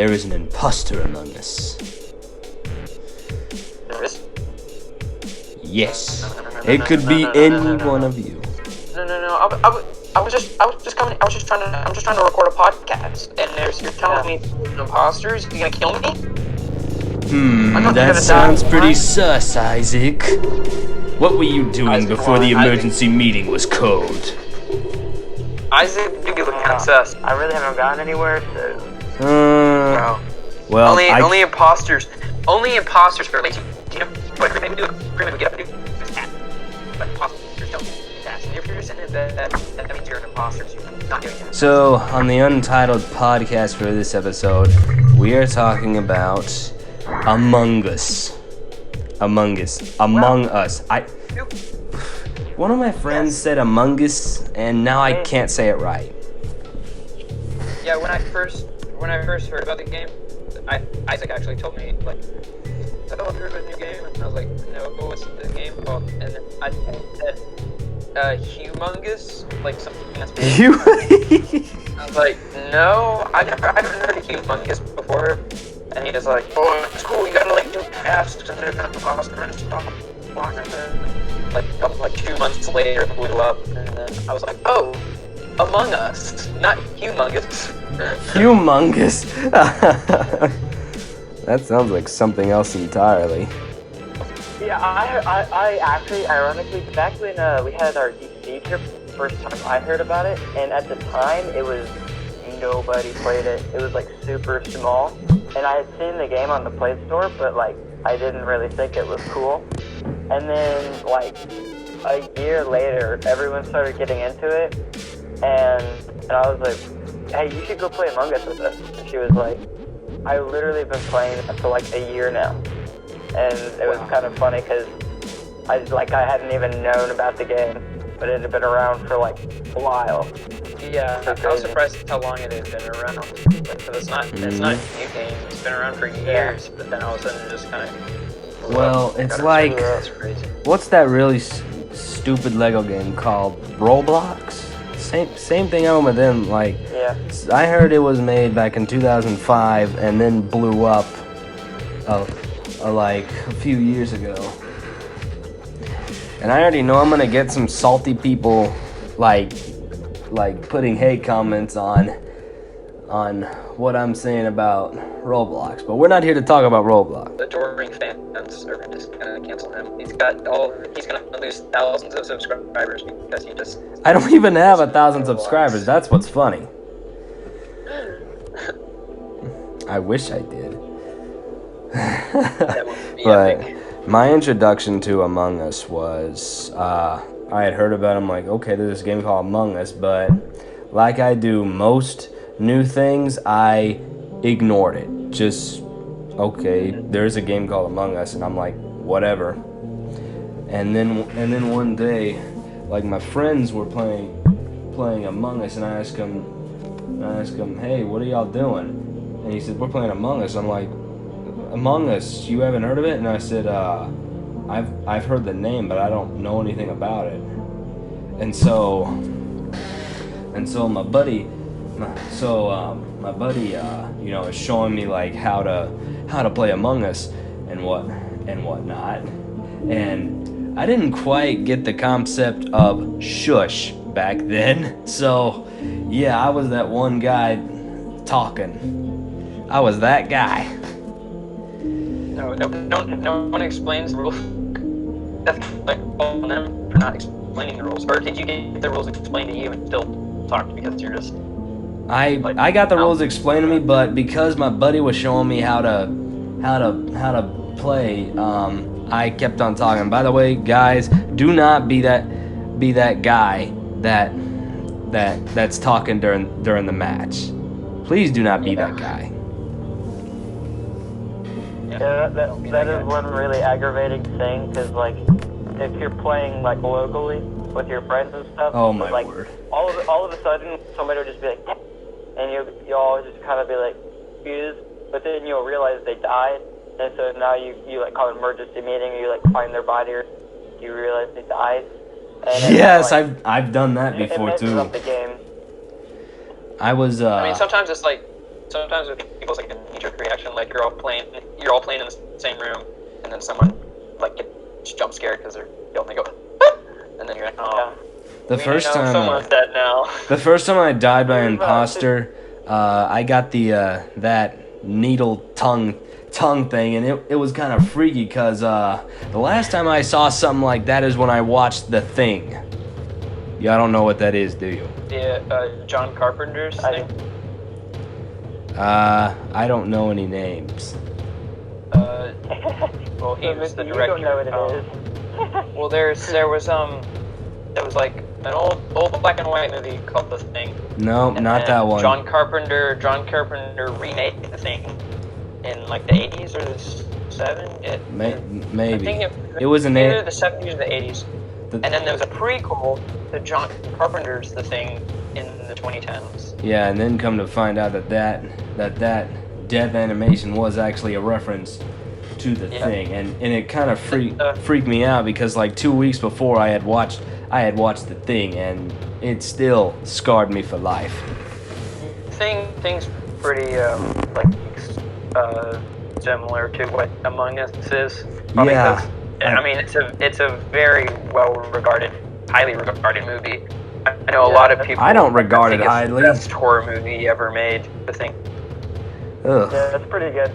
there is an imposter among us. There is? Yes. It could be any one of you. No. I'm just trying to record a podcast, and you're telling me imposters? You gonna kill me? That sounds pretty sus, Isaac. What were you doing before the emergency meeting was called? Isaac, you look kind of sus. I really haven't gotten anywhere, so... No. Well, only imposters are lazy. You know, what we do, we get up and do is that. But imposters don't do that. And if you're just in it, that means you're an imposter, so you're not doing that. So, on the Untitled podcast for this episode, we are talking about Among Us. Among Us. One of my friends said Among Us, and now I can't say it right. Yeah, when I first heard about the game, Isaac actually told me, like, I thought you heard about a new game, and I was like, no, what's the game called? And then I said, humongous, like something that's big. I was like, no, I haven't heard of humongous before. And he was like, oh, it's cool, you gotta like do tasks and then imposter and stuff. Like 2 months later, it blew up, and then I was like, oh, Among Us, not humongous. Humongous. That sounds like something else entirely. Yeah, I actually, ironically, back when we had our DC trip, first time I heard about it, and at the time, it was, nobody played it. It was, like, super small, and I had seen the game on the Play Store, but, like, I didn't really think it was cool. And then, like, a year later, everyone started getting into it, and I was like, hey, you should go play Among Us with us. And she was like, I literally been playing it for like a year now. And it was kind of funny because I hadn't even known about the game, but it had been around for like a while. Yeah, I was surprised at how long it had been around. Like, it's not a new game. It's been around for years, but then all of a sudden it just kind of... Well, it's like... What's that really stupid Lego game called? Roblox? Same thing happened with them. Like, yeah. I heard it was made back in 2005 and then blew up like a few years ago. And I already know I'm gonna get some salty people like putting hate comments on what I'm saying about Roblox, but we're not here to talk about Roblox. The adoring fans are just gonna cancel him. He's gonna lose thousands of subscribers because he just... I don't even have 1,000 subscribers. That's what's funny. I wish I did. That would be But epic. my introduction to Among Us was I had heard about him, like, okay, there's this game called Among Us, but like I do most new things, I ignored it. Just, okay, there's a game called Among Us, and I'm like, whatever. And then one day, like, my friends were playing Among Us, and I asked him, hey, what are y'all doing? And he said, we're playing Among Us. I'm like, Among Us, you haven't heard of it? And I said, I've heard the name, but I don't know anything about it. And so my buddy, you know, is showing me like how to play Among Us and whatnot. And I didn't quite get the concept of shush back then. So yeah, I was that one guy talking. I was that guy. No one explains the rules. That's like all of them for not explaining the rules. Or did you get the rules explained to you and still talk because you're just... I got the rules explained to me, but because my buddy was showing me how to play, I kept on talking. By the way, guys, do not be that guy that's talking during the match. Please do not be that guy. Yeah, that is one really aggravating thing, because, like, if you're playing, like, locally with your friends and stuff, Oh my like, word. all of a sudden, somebody will just be like, and you all just kind of be like, confused, but then you'll realize they died, and so now you like, call an emergency meeting, you, like, find their body, or you realize they died. And Yes, like, I've done that before, it messes too. up the game. I was, I mean, sometimes it's like sometimes with people's like knee-jerk reaction, like you're all playing in the same room, and then someone like gets jump scared because they're yelling, they go, "Ah!" And then you're like, oh. The first time, someone's dead now. the first time I died by imposter, I got the that needle tongue thing, and it was kind of freaky because the last time I saw something like that is when I watched The Thing. Y'all don't know what that is, do you? Yeah, John Carpenter's thing. I don't know any names. Well, he was the You director. don't know what it is. Well, there was like an old black and white movie called The Thing. No, And not then that one. John Carpenter remade The Thing in like the 80s or the 70s. Maybe. I think It was an either the 70s or the 80s. The- And then there was a prequel to John Carpenter's The Thing in the 2010s. Yeah, and then come to find out that death animation was actually a reference to The Thing, and it kind of freaked me out because like 2 weeks before I had watched The Thing, and it still scarred me for life. Thing's pretty similar to what Among Us is. Probably Yeah. 'cause, I mean, it's a very highly regarded movie. I know a lot of people. I don't regard think it it's highly. the best horror movie ever made. The Thing. Ugh. Yeah, that's pretty good.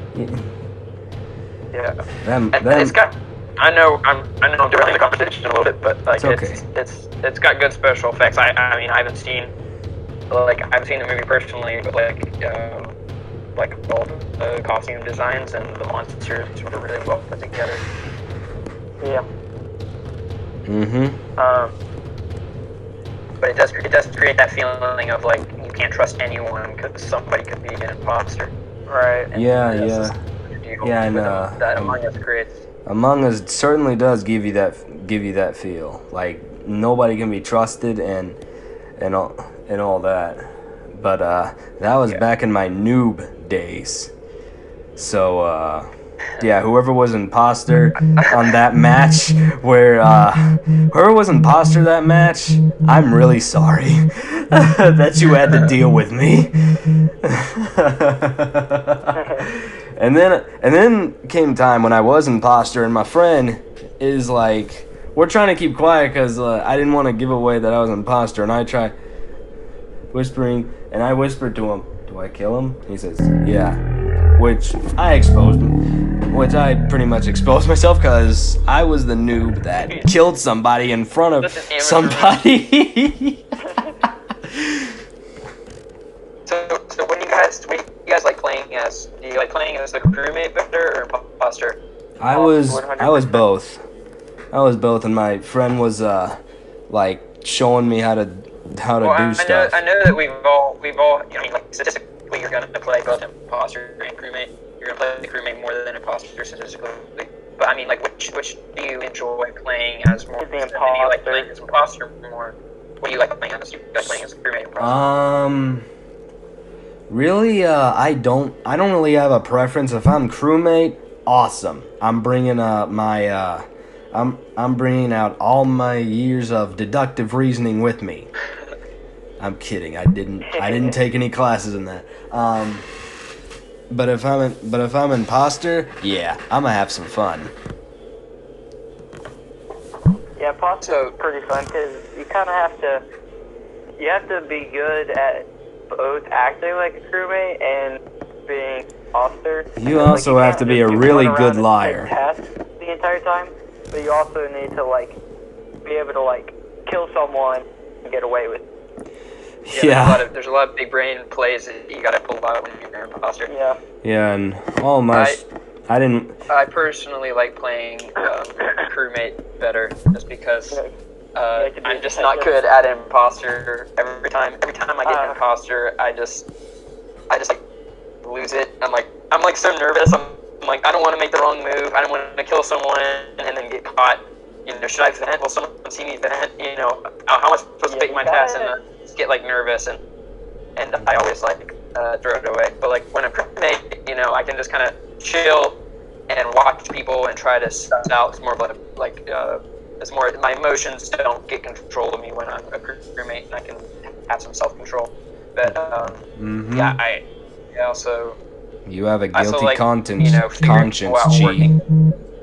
Yeah. Them, And them, it's got. I know I'm derailing the conversation a little bit, but like It's it's got good special effects. I mean I haven't seen the movie personally, but like all the costume designs and the monsters were really well put together. Yeah. But it does create that feeling of like you can't trust anyone because somebody could be an imposter. Right. And Yeah, that's yeah. just the deal Yeah, and, that Among Us creates. Among Us certainly does give you that feel. Like nobody can be trusted and all that. But that was back in my noob days. So yeah, whoever was imposter on that match, whoever was imposter that match, I'm really sorry that you had to deal with me. And then came time when I was imposter, and my friend is like, we're trying to keep quiet because I didn't want to give away that I was imposter, and I tried whispering, and I whispered to him, "Do I kill him?" He says, "Yeah," which I pretty much exposed myself because I was the noob that killed somebody in front of somebody. So when you guys like playing as? Do you like playing as the crewmate better or imposter? I was both. And my friend was like showing me how to do stuff. I know that we've all I mean, like statistically you're gonna play both imposter and crewmate. You're gonna play the crewmate more than imposter statistically. But I mean, like which do you enjoy playing as more? The imposter. Do you like playing as imposter more? What do you like playing as? You guys playing as crewmate? Imposter? Really, I don't really have a preference. If I'm crewmate, awesome. I'm bringing I'm bringing out all my years of deductive reasoning with me. I'm kidding. I didn't take any classes in that. But if I'm imposter, yeah, I'm gonna have some fun. Yeah, imposter is pretty fun because you kind of have to be good at both acting like a crewmate and being imposter. You also have to be a really good liar. The entire time, but you also need to like be able to like kill someone and get away with it. Yeah. There's a lot of big brain plays that you gotta pull out when you're an imposter. Yeah. Yeah, and I personally like playing crewmate better, just because I'm just not good at imposter. Every time I get an imposter, I just like lose it. I'm like so nervous. I'm like I don't want to make the wrong move. I don't want to kill someone and then get caught. You know, should I vent? Will someone see me vent? You know, how am I supposed to take my test and just get like nervous and I always like throw it away. But like when I'm crewmate, you know, I can just kind of chill and watch people and try to suss out. It's more like it's more my emotions don't get control of me when I'm a crewmate, and I can have some self-control. But yeah, also You have a I also guilty like conscience, figuring people out, G.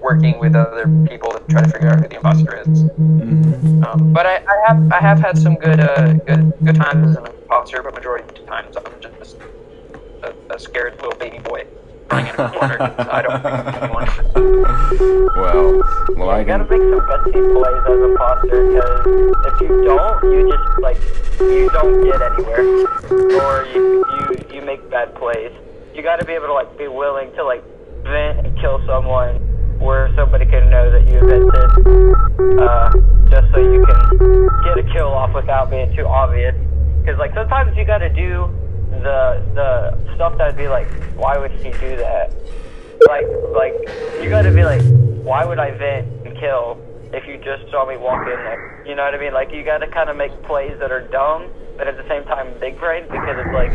working with other people to try to figure out who the imposter is. Mm-hmm. But I have had some good times as an imposter, but majority of the times I'm just a scared little baby boy crying in a corner because I don't think anyone. Well, Yeah, I you gotta can. make some gutsy plays as imposter, because if you don't, you just like you don't get anywhere, or you make bad plays. You gotta be able to like be willing to like vent and kill someone, where somebody can know that you vented, just so you can get a kill off without being too obvious. Because like sometimes you gotta do the stuff that'd be like, why would he do that? Like you gotta be like, why would I vent and kill if you just saw me walk in there? You know what I mean? Like you gotta kind of make plays that are dumb, but at the same time big brain, because it's like,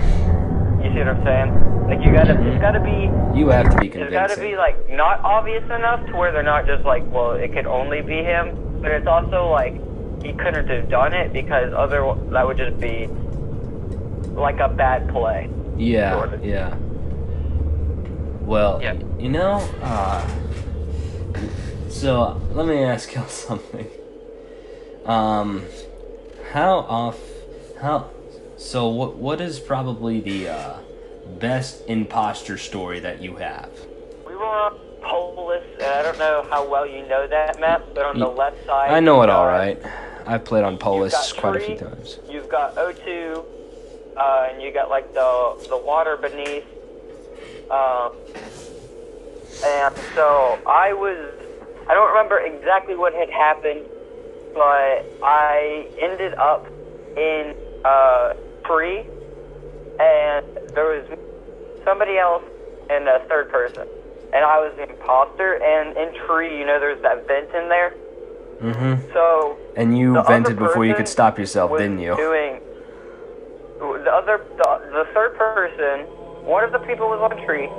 you see what I'm saying? Like you gotta, it's gotta be. You have to be It's gotta convincing. be like not obvious enough to where they're not just like, well, it could only be him, but it's also like he couldn't have done it because that would just be like a bad play. Yeah, sort of. yeah. Well, Yeah. you know, so let me ask you something. What is probably the best imposter story that you have? We were on Polis, and I don't know how well you know that map, but on the left side, I know you've it all got- right. I've played on you've Polis got quite a few tree, times. You've got O2, and you got like the water beneath. And so I don't remember exactly what had happened, but I ended up in tree, and there was somebody else and a third person, and I was the imposter. And in tree, you know, there's that vent in there. Mm-hmm. So And you the vented other before you person could stop yourself, was didn't you? Doing the third person, one of the people was on tree,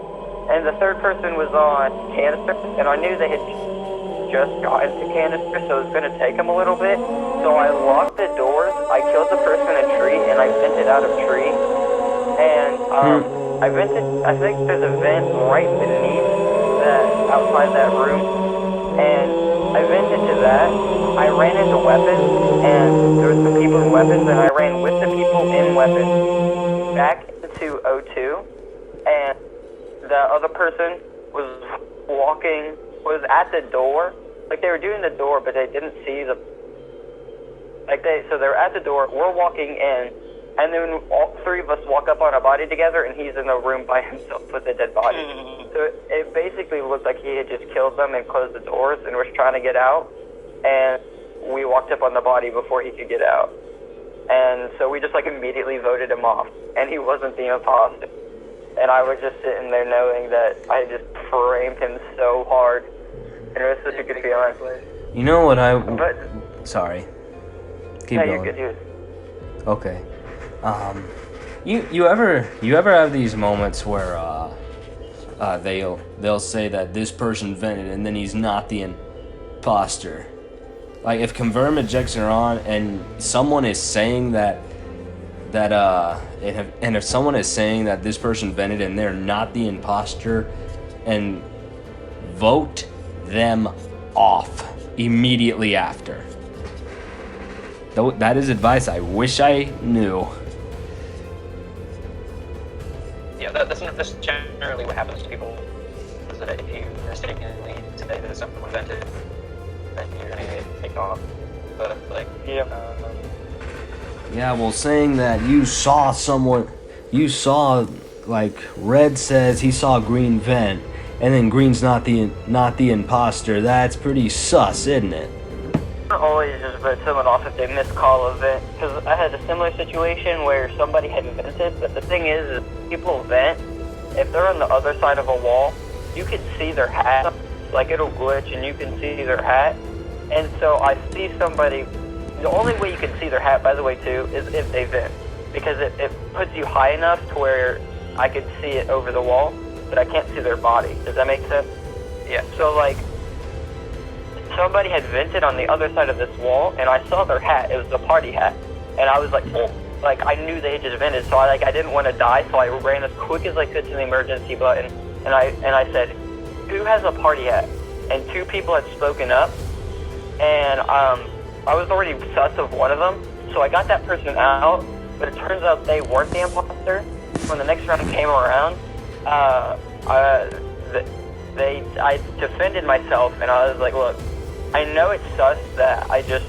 and the third person was on canister, and I knew they had just gotten to canister, so it was going to take them a little bit. So I locked the doors, I killed the person in tree, and I vented out of tree. And I vented, I think there's a vent right beneath that, outside that room, and I vented to that. I ran into weapons, and there was some people in weapons, and I ran with the people in weapons back into O2, and the other person was at the door. Like they were doing the door, but they didn't see so they were at the door, we're walking in, and then all three of us walk up on a body together, and he's in the room by himself with a dead body. So it basically looked like he had just killed them and closed the doors and was trying to get out, and we walked up on the body before he could get out. And so we just like immediately voted him off, and he wasn't the imposter. And I was just sitting there knowing that I just framed him so hard, and it was such a good feeling. You know what But Sorry. Keep yeah, going. you're good. Okay. You ever have these moments where they'll say that this person vented and then he's not the imposter? Like if confirm ejects are on and someone is saying if someone is saying that this person vented and they're not the imposter, and vote them off immediately after. That is advice I wish I knew. Yeah, that's generally what happens to people. Is that if you mistakenly say that someone vented, then you're gonna get kicked off. But like, Yeah, well, saying that you saw like Red says he saw Green vent, and then Green's not the imposter. That's pretty sus, isn't it? Always just vote someone off if they miscall a vent, because I had a similar situation where somebody had vented, but the thing is people vent, if they're on the other side of a wall, you can see their hat, like it'll glitch and you can see their hat, and so I see somebody, the only way you can see their hat, by the way, too, is if they vent, because it puts you high enough to where I could see it over the wall, but I can't see their body. Does that make sense? yeah. So like, somebody had vented on the other side of this wall, and I saw their hat. It was the party hat, and I was like, oh, like I knew they had just vented, so I didn't want to die, so I ran as quick as I could to the emergency button, and I said, "Who has a party hat?" And 2 people had spoken up, and I was already sus of one of them, so I got that person out. But it turns out they weren't the imposter. When the next round came around, I defended myself, and I was like, "Look, I know it's sus that I just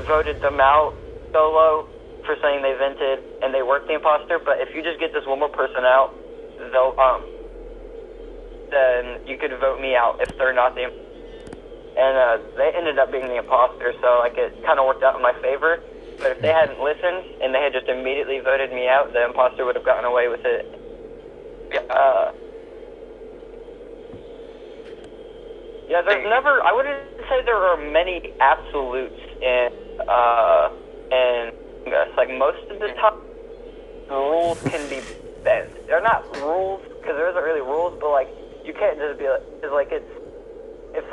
voted them out solo for saying they vented and they weren't the imposter, but if you just get this one more person out, they'll then you could vote me out if they're not the." And they ended up being the imposter, so like it kind of worked out in my favor. But if they hadn't listened and they had just immediately voted me out, the imposter would have gotten away with it. Yeah, there's never. I wouldn't say there are many absolutes in like most of the time, the rules can be bent. They're not rules because there isn't really rules, but like you can't just be like if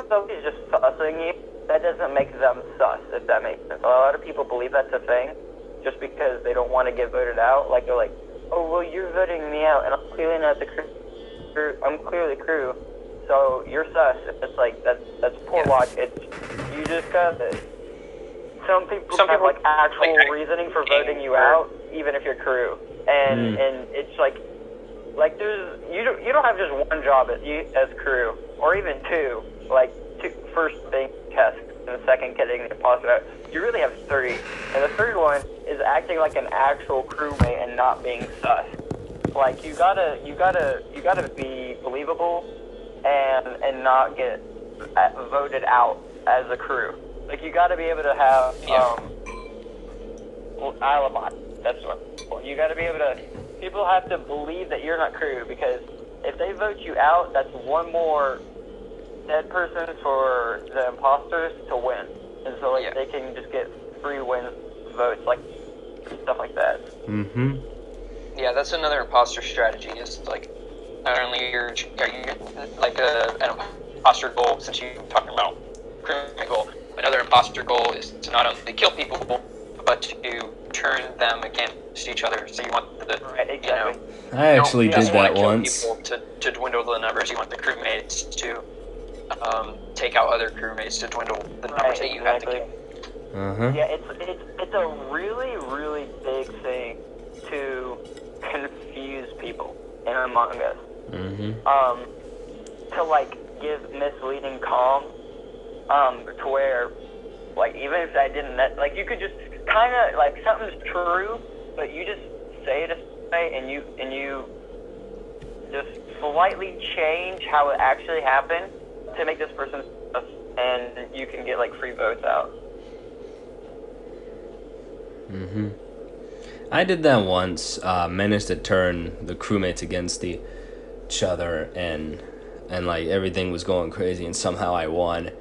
somebody's just sussing you, that doesn't make them sus. If that makes sense. A lot of people believe that's a thing, just because they don't want to get voted out. Like they're like, "Oh well, you're voting me out, and I'm clearly not the crew. I'm clearly the crew, so you're sus." It's like that's poor logic. You just got this. Some people have like actual reasoning for voting you out, even if you're crew, and it's like there's you don't have just one job as crew, or even 2. Like first being test, and the second getting the imposter out. You really have 3, and the third one is acting like an actual crewmate and not being sus. Like you gotta be believable and not get voted out as a crew. Like you gotta be able to have alibi. That's what you gotta be able to. People have to believe that you're not crew, because if they vote you out, that's one more dead person for the imposters to win, and so like they can just get free win votes, like stuff like that. Yeah, that's another imposter strategy. Is like not only are you like an imposter goal, since you're talking about criminal goal. Another imposter goal is to not only kill people, but to turn them against each other. So you want the I actually did that once. To dwindle the numbers. You want the crewmates to take out other crewmates to dwindle the numbers that you have to kill. Yeah, it's a really, really big thing to confuse people in Among Us. To like give misleading comms, to where like even if I didn't like you could just kind of like something's true, but you just say it a way and you just slightly change how it actually happened to make this person, and you can get like free votes out. I did that once. Managed to turn the crewmates against each other, and like everything was going crazy, and somehow I won.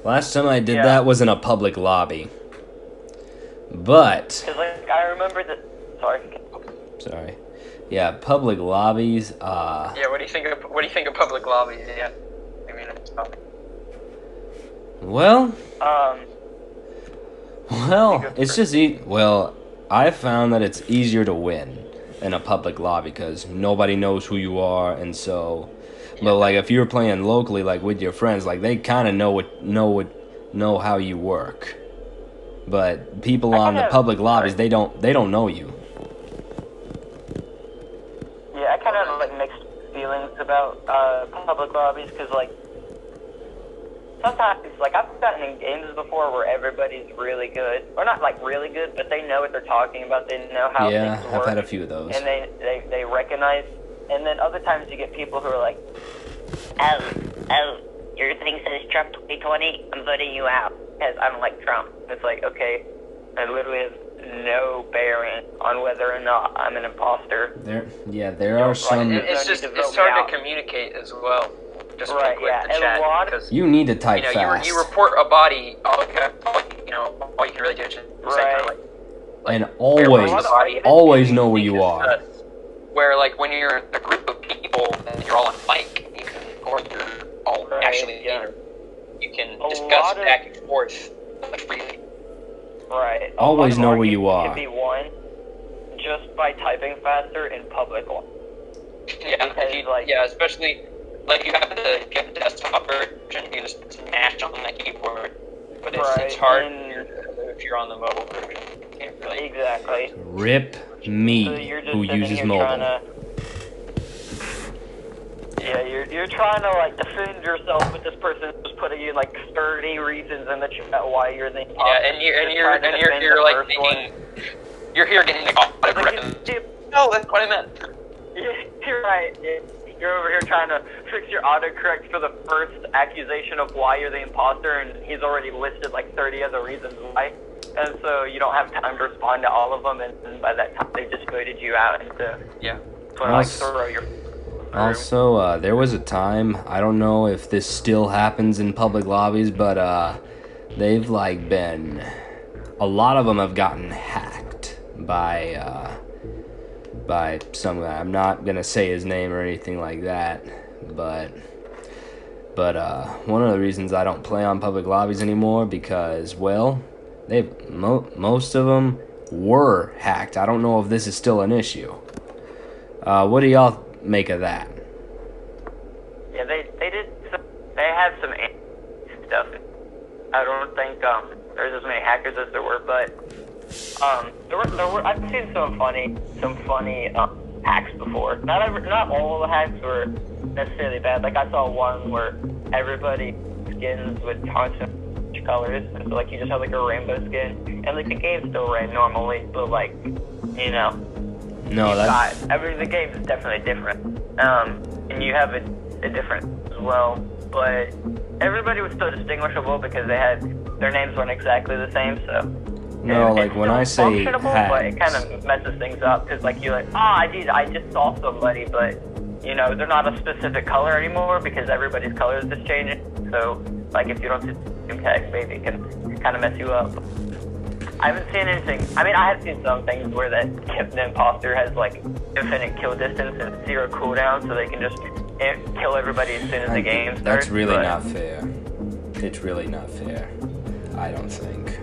Last time I did that was in a public lobby, but 'cause like I remember that. Sorry. Yeah, public lobbies. Yeah, what do you think of public lobbies? Yeah, I mean, well, it's just I found that it's easier to win in a public lobby because nobody knows who you are, and so. But like if you're playing locally, like with your friends, like they kind of know how you work. But people on the public lobbies, they don't know you. Yeah, I kind of have like mixed feelings about public lobbies, because like sometimes like I've gotten in games before where everybody's really good, or not like really good, but they know what they're talking about. They know how things work. I've had a few of those. And they recognize. And then other times you get people who are like, oh, your thing says Trump 2020, I'm voting you out because I don't like Trump. It's like, okay, I literally have no bearing on whether or not I'm an imposter. There are some. It's hard to communicate as well. Just right, yeah. The chat, because you need to type fast. You report a body. All you can really do is just say kind of like and always know where you are. Where like when you're in a group of people and you're all on mic, or you're all actually there, you can discuss back and forth freely. Right. Always A lot of know our where games you are. can be won just by typing faster in public. Yeah, Because, if you, like- yeah, especially like you have the desktop version, you just smash on the keyboard. But it's Right, hard and- if you're on the mobile version. You can't really. Exactly. Rip So me, you're just who sitting uses here mobile. trying to. Yeah, you're trying to like defend yourself, but this person is putting you like 30 reasons in the chat why you're the imposter. Yeah, and you're like thinking, you're here getting the call. No, that's what I meant. Yeah, you're right. You're over here trying to fix your autocorrect for the first accusation of why you're the imposter, and he's already listed like 30 other reasons why. And so you don't have time to respond to all of them, and by that time they just voted you out into Yeah. like throw your. Also, there was a time, I don't know if this still happens in public lobbies, but they've like been, a lot of them have gotten hacked by some guy. I'm not gonna say his name or anything like that, but one of the reasons I don't play on public lobbies anymore, because, well, most of them were hacked. I don't know if this is still an issue. What do y'all make of that? Yeah, they had some stuff. I don't think there's as many hackers as there were, but there were I've seen some funny hacks before. Not all of the hacks were necessarily bad. Like I saw one where everybody skins with tons of colors, and so like you just have like a rainbow skin, and like the game still ran normally, but like you know. No, that's... the game is definitely different. And you have a different as well, but everybody was still distinguishable because they had their names weren't exactly the same. So no, like when I say hacks, but it kind of messes things up because like you're like, I just saw somebody, but you know they're not a specific color anymore because everybody's color is just changing. So like if you don't see the same tag, maybe it can kind of mess you up. I haven't seen anything. I mean, I have seen some things where the imposter has like infinite kill distance and 0 cooldown, so they can just kill everybody as soon as the game starts. That's really not fair. It's really not fair. I don't think.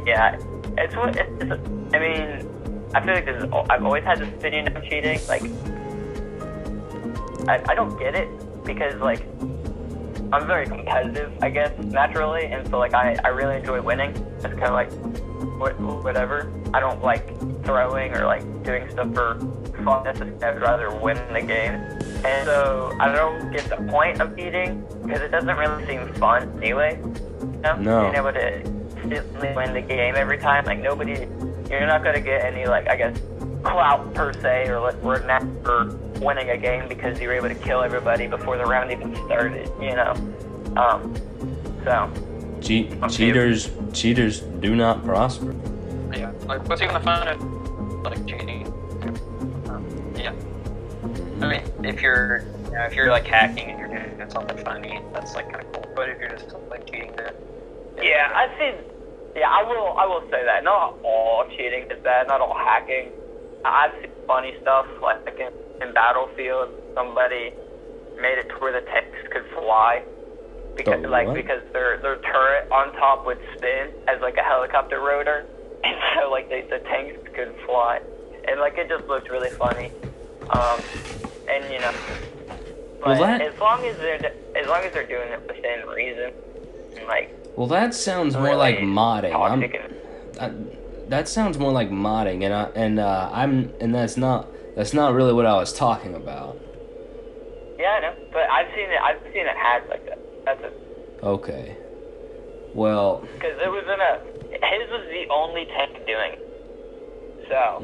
Yeah, I mean, I feel like I've always had this opinion of cheating. Like, I don't get it because like I'm very competitive, I guess, naturally, and so like I really enjoy winning. It's kind of like whatever. I don't like throwing or like doing stuff for fun necessarily. I'd rather win the game, and so I don't get the point of cheating because it doesn't really seem fun anyway. You know? No. Being able to instantly win the game every time, like you're not gonna get any like I guess clout per se or like word map for winning a game because you were able to kill everybody before the round even started, you know. So cheaters do not prosper. Yeah, like what's even the fun of like cheating? Yeah, I mean if you're like hacking and you're doing something funny, that's like kind of cool. But if you're just like cheating, yeah, I will say that not all cheating is bad, not all hacking. I've seen funny stuff like in Battlefield, somebody made it to where the tanks could fly because because their turret on top would spin as like a helicopter rotor, and so like the tanks could fly, and like it just looked really funny. And you know, but as long as they're doing it within reason, and like. Well, that sounds more really like modding. That sounds more like modding, and that's not really what I was talking about. Yeah, I know, but I've seen it hacked like that. That's it. Okay. Well. Because it was his was the only tank doing it. So,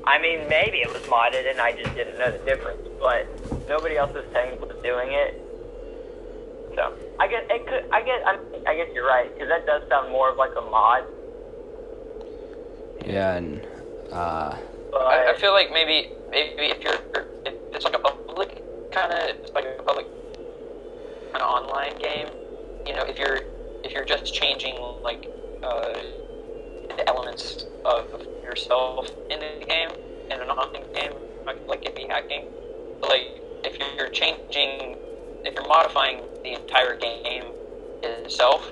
I mean, maybe it was modded and I just didn't know the difference, but nobody else's tank was doing it. So, I guess you're right, because that does sound more of like a mod. Yeah, and I feel like maybe if it's like a public kind of online game, you know, if you're just changing like the elements of yourself in the game in an online game, like it'd be hacking. But, like if you're modifying the entire game itself,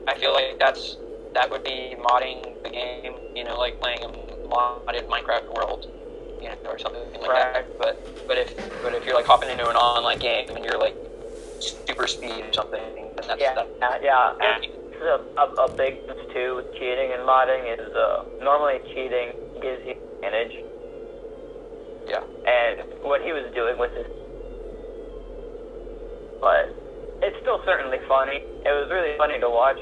I feel like that's that would be modding the game, you know, like playing a modded Minecraft world, you know, or something like that. But if you're like hopping into an online game and you're like super speed or something, then that's yeah. And a big difference too with cheating and modding is normally cheating gives you advantage. Yeah. And what he was doing with his, but it's still certainly funny. It was really funny to watch.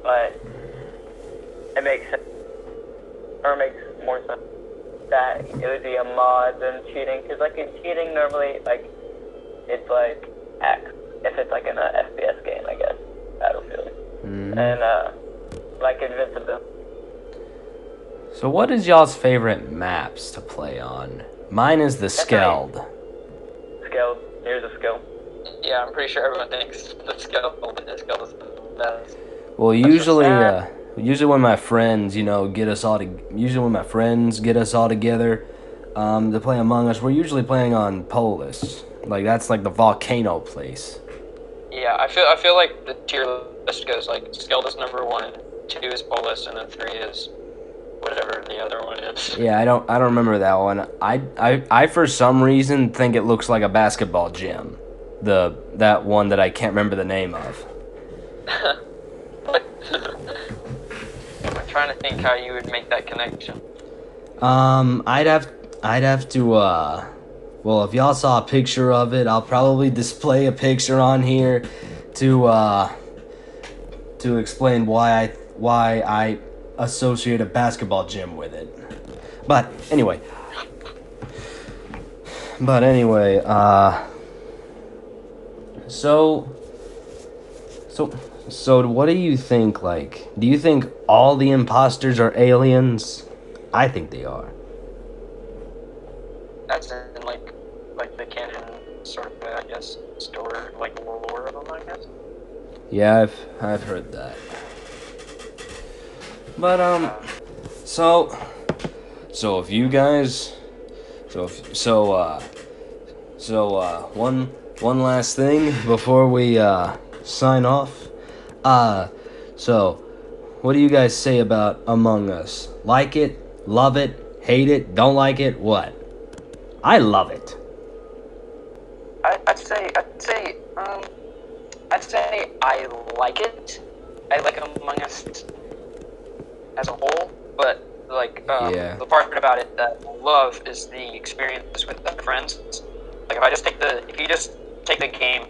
But it makes sense, or makes more sense that it would be a mod than cheating. Because like in cheating, normally like it's like X if it's like in a FPS game, I guess, Battlefield, and like invincibility. So what is y'all's favorite maps to play on? Mine is the Skeld. Skeld. Here's a skill. Yeah, I'm pretty sure everyone thinks the Skeld is the best. Well, usually when my friends, you know, get us all together to play Among Us, we're usually playing on Polis. Like that's like the volcano place. Yeah, I feel like the tier list goes like Skeld is number 1, 2 is Polis, and then 3 is whatever the other one is. Yeah, I don't remember that one. I for some reason think it looks like a basketball gym. That one that I can't remember the name of. I'm trying to think how you would make that connection. I'd have to well, if y'all saw a picture of it, I'll probably display a picture on here to explain why I associate a basketball gym with it. But anyway, so what do you think, like, do you think all the imposters are aliens? I think they are. That's in like the canon sort of, I guess, story, like lore of them, I guess. Yeah, I've heard that. But so if you guys, one last thing before we sign off. So what do you guys say about Among Us? Like it? Love it? Hate it? Don't like it? What? I love it. I'd say I like it. I like Among Us as a whole, but like the part about it that I love is the experience with other friends. Like if you just take the game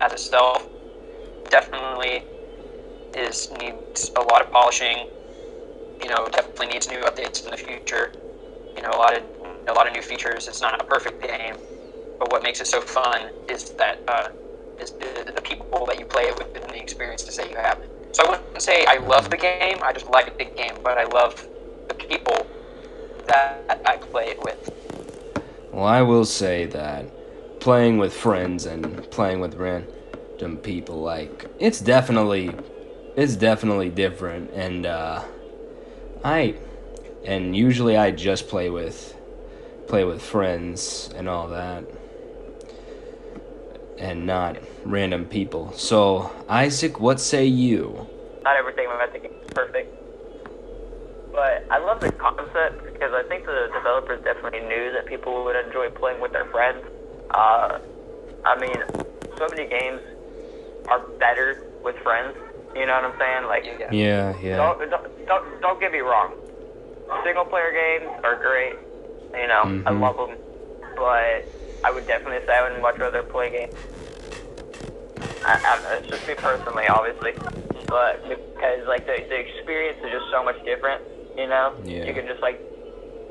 as itself, definitely needs a lot of polishing. You know, definitely needs new updates in the future. You know, a lot of new features. It's not a perfect game, but what makes it so fun is that is the people that you play it with and the experiences that you have. So I wouldn't say I love the game. I just like the game, but I love the people that I play it with. Well, I will say that playing with friends and playing with random people, like, it's definitely different, and usually I just play with friends and all that, and not random people. So, Isaac, what say you? Not everything about the game is perfect, but I love the concept because I think the developers definitely knew that people would enjoy playing with their friends. I mean, so many games are better with friends. You know what I'm saying? Like, Yeah. Don't get me wrong. Single player games are great. You know, I love them, but I would definitely say I would much rather play games. It's just me personally, obviously, but because like the experience is just so much different. You know, you can just like,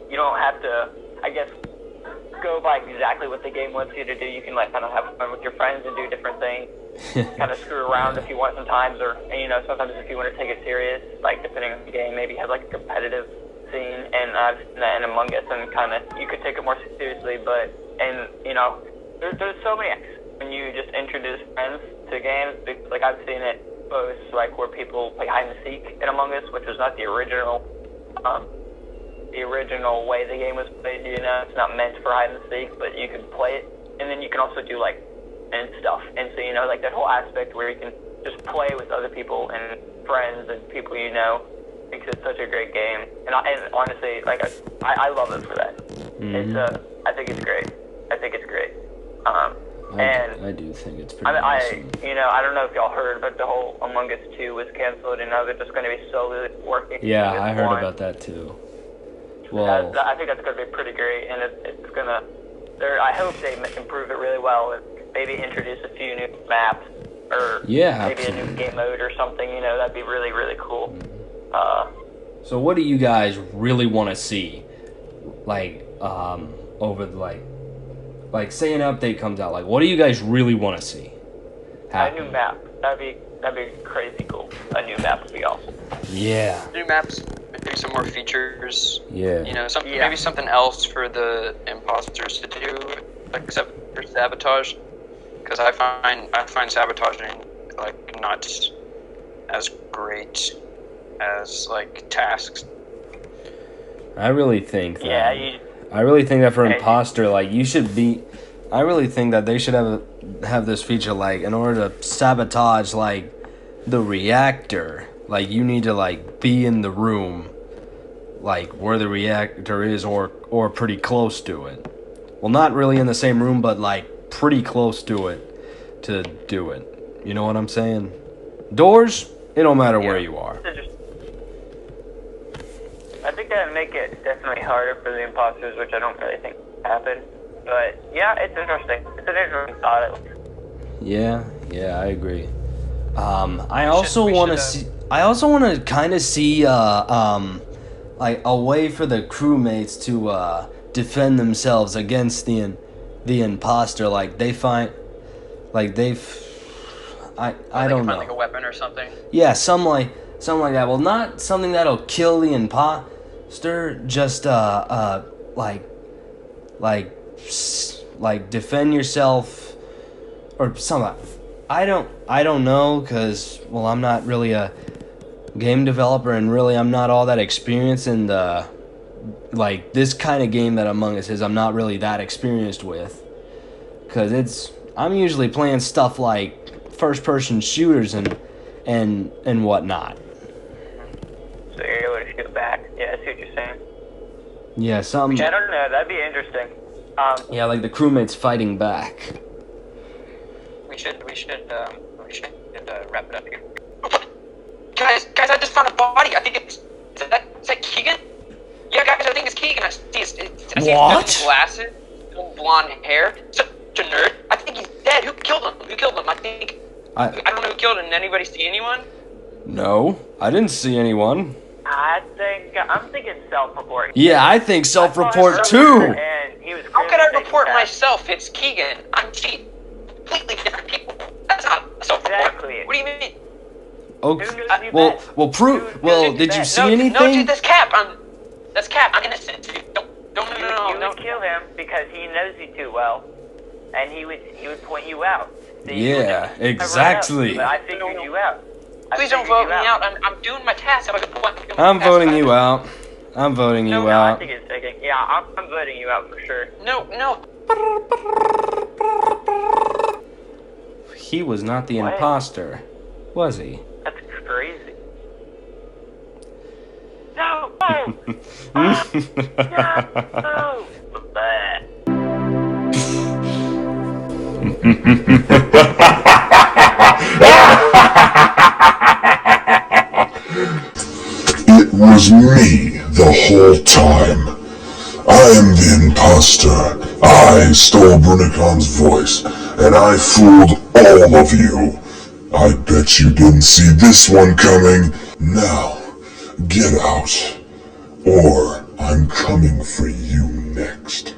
you don't have to, I guess, go by exactly what the game wants you to do. You can like kind of have fun with your friends and do different things. Kind of screw around if you want sometimes, or you know, sometimes if you want to take it serious, like depending on the game, maybe have like a competitive scene and Among Us, and kind of you could take it more seriously. But and you know, there's so many when you just introduce friends to games. Like I've seen it both like where people play hide and seek in Among Us, which was not the original way the game was played. You know, it's not meant for hide and seek, but you can play it, and then you can also do like and stuff. And so, you know, like that whole aspect where you can just play with other people and friends and people you know, because it's such a great game. And honestly, like I love it for that. Mm-hmm. I think it's great. I think it's great. I do think it's pretty awesome. I don't know if y'all heard, but the whole Among Us 2 was canceled, and now they're just going to be solely working. Yeah, I heard about that too. Well, I think that's going to be pretty great, and it's going to. I hope they improve it really well, and maybe introduce a few new maps, or maybe absolutely. a new game mode or something. That'd be really, really cool. So what do you guys really want to see? Like, over the, like say an update comes out, like what do you guys really want to see happen? A new map. That'd be crazy cool. A new map would be awesome. Yeah. New maps, maybe some more features. Yeah. Maybe something else for the imposters to do, like except for sabotage. Because I find sabotaging like not as great as like tasks. I really think that. Yeah. I really think that for imposter, like you should be. I really think that they should have this feature, like in order to sabotage like the reactor, like you need to like be in the room, like where the reactor is, or pretty close to it. Well, not really in the same room, but like pretty close to it to do it. You know what I'm saying? Doors, it don't matter where you are. I think that would make it definitely harder for the imposters, which I don't really think happen. But yeah, it's interesting. It's an interesting thought, at least. Yeah, I agree. I also want to see. I also want to kind of see like a way for the crewmates to defend themselves against the imposter. Like they find, like they've. I don't know. Find like a weapon or something. Yeah, something like that. Well, not something that'll kill the imposter. Just like defend yourself or something. I don't know, because well, I'm not really a game developer, and really I'm not all that experienced in the like this kind of game that Among Us is. I'm not really that experienced with, because I'm usually playing stuff like first person shooters and whatnot. So you're able to shoot back. Yeah, I see what you're saying. Yeah, Which I don't know. That'd be interesting. Yeah, like the crewmates fighting back. We should wrap it up here. Guys, I just found a body. I think is that Keegan? Yeah, guys, I think it's Keegan. I see his glasses, blonde hair. Such a nerd. I think he's dead. Who killed him? I don't know who killed him. Did anybody see anyone? No, I didn't see anyone. I'm thinking self-report. Yeah, I think self-report too. And he was. How could I report myself? It's Keegan. I'm completely different people. That's not self-report. Exactly. What do you mean? Okay. Well, did you see anything? No, dude, that's Cap. I'm innocent. Dude. Don't. You would kill him because he knows you too well, and he would point you out. So yeah, exactly. But I figured you out. Please don't vote me out. I'm doing my task. I'm voting you out. I'm voting you out. I think it's taking. Yeah, I'm voting you out for sure. No. He was not the imposter, was he? That's crazy. No! No! It was me the whole time. I am the imposter. I stole Brunicon's voice, and I fooled all of you. I bet you didn't see this one coming. Now, get out, or I'm coming for you next.